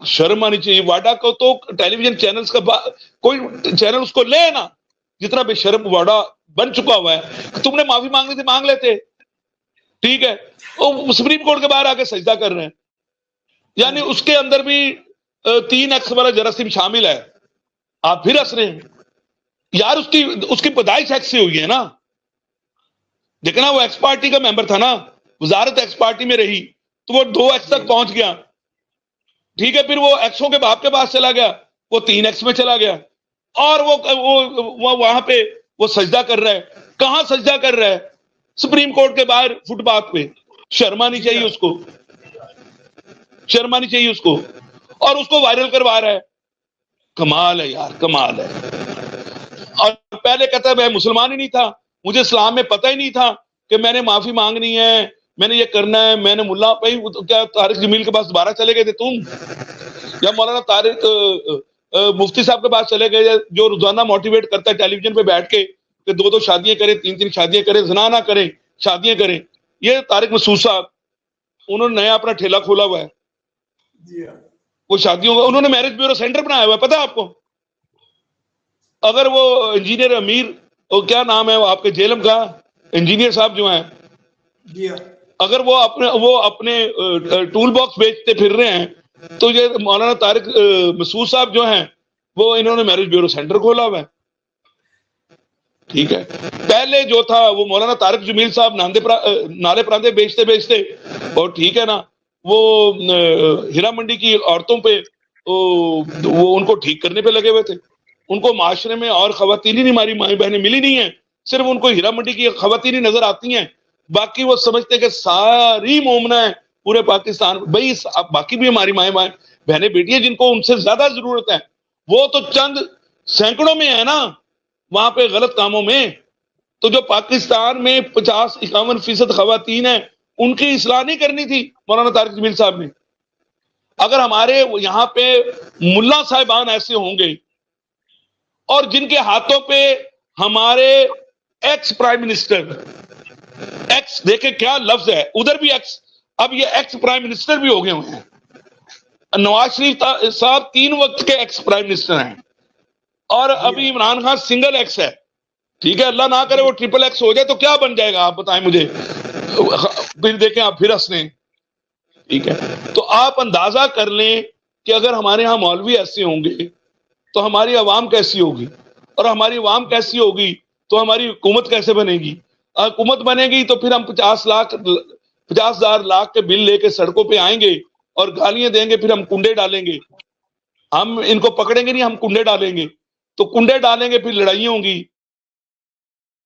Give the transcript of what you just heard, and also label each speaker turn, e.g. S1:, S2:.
S1: شرم آنی چاہیے. واڈا کو تو ٹیلی ویژن چینلز کا کوئی چینل اس کو لے نا, جتنا بے شرم واڈا بن چکا ہوا ہے. تم نے معافی مانگنی تھی مانگ لیتے, ٹھیک ہے. وہ سپریم کورٹ کے باہر آ کے سجدہ کر رہے ہیں, یعنی اس کے اندر بھی 3X والا جراثیم شامل ہے. آپ پھر ہنس رہے ہیں یار. اس کی پیدائش ایکس سے ہوئی ہے نا. دیکھنا وہ ایکس پارٹی کا ممبر تھا نا, وزارت ایکس پارٹی میں رہی تو وہ 2X تک پہنچ گیا, ٹھیک ہے. پھر وہ ایکسوں کے باپ کے پاس چلا گیا, وہ 3X میں چلا گیا, اور وہ وہاں پہ وہ سجدہ کر رہا ہے. کہاں سجدہ کر رہا ہے؟ سپریم کورٹ کے باہر فٹ پاتھ پہ. شرم آنی چاہیے اس کو, شرم آنی چاہیے اس کو. اور اس کو وائرل کروا رہا ہے. کمال ہے یار, کمال ہے. اور پہلے کہتا ہے میں مسلمان ہی نہیں تھا, مجھے اسلام میں پتہ ہی نہیں تھا کہ میں نے معافی مانگنی ہے, میں نے یہ کرنا ہے. میں نے ملا بھائی کیا طارق جمیل کے پاس دوبارہ چلے گئے تھے تم, یا مولانا طارق مفتی صاحب کے پاس چلے گئے, جو روزانہ موٹیویٹ کرتا ہے ٹیلی ویژن پہ بیٹھ کے کہ 2 شادیاں کریں, 3 شادیاں کریں, زنا نہ کریں, شادیاں کریں. یہ طارق مسعود صاحب, انہوں نے نیا اپنا ٹھیلا کھولا ہوا ہے. وہ شادیوں کا انہوں نے میرج بیورو سینٹر بنایا ہوا ہے, پتہ ہے آپ کو. اگر وہ انجینئر امیر, کیا نام ہے وہ آپ کے جیلم کا انجینئر صاحب جو ہیں, اگر وہ اپنے ٹول باکس بیچتے پھر رہے ہیں, تو یہ مولانا طارق مسعود صاحب جو ہیں وہ انہوں نے میرج بیورو سینٹر کھولا ہوا ہے, ٹھیک ہے. پہلے جو تھا وہ مولانا طارق جمیل صاحب نالے پراندے بیچتے اور ٹھیک ہے نا, وہ ہیرا منڈی کی عورتوں پہ وہ ان کو ٹھیک کرنے پہ لگے ہوئے تھے. ان کو معاشرے میں اور خواتین ہی نہیں, ہماری مائیں بہنیں ملی نہیں ہیں, صرف ان کو ہیرا منڈی کی خواتین ہی نظر آتی ہیں. باقی وہ سمجھتے کہ ساری مومنہ ہیں پورے پاکستان. بھائی باقی بھی ہماری مائیں بہنیں بیٹی ہیں جن کو ان سے زیادہ ضرورت ہے. وہ تو چند سینکڑوں میں ہے نا وہاں پہ غلط کاموں میں. تو جو پاکستان میں 50-51% خواتین ہیں, ان کی اصلاح نہیں کرنی تھی مولانا طارق جمیل صاحب نے. اگر ہمارے یہاں پہ ملا صاحبان ایسے ہوں گے, اور جن کے ہاتھوں پہ ہمارے ایکس پرائم منسٹر, ایکس دیکھیں کیا لفظ ہے, ادھر بھی ایکس, اب یہ ایکس پرائم منسٹر بھی ہو گئے ہوئے ہیں. نواز شریف صاحب 3 وقت کے ایکس پرائم منسٹر ہیں, اور ابھی عمران خان سنگل ایکس ہے, ٹھیک ہے. اللہ نہ کرے وہ ٹرپل ایکس ہو جائے تو کیا بن جائے گا آپ بتائیں مجھے. پھر دیکھیں آپ پھر ہنسنے, ٹھیک ہے. تو آپ اندازہ کر لیں کہ اگر ہمارے ہاں مولوی ایسے ہوں گے تو ہماری عوام کیسی ہوگی, اور ہماری عوام کیسی ہوگی تو ہماری حکومت کیسے بنے گی. حکومت بنے گی تو پھر ہم 50,000 لاکھ کے بل لے کے سڑکوں پہ آئیں گے اور گالیاں دیں گے, پھر ہم کنڈے ڈالیں گے. ہم ان کو پکڑیں گے نہیں, ہم کنڈے ڈالیں گے. تو کنڈے ڈالیں گے, پھر لڑائیاں ہوں گی,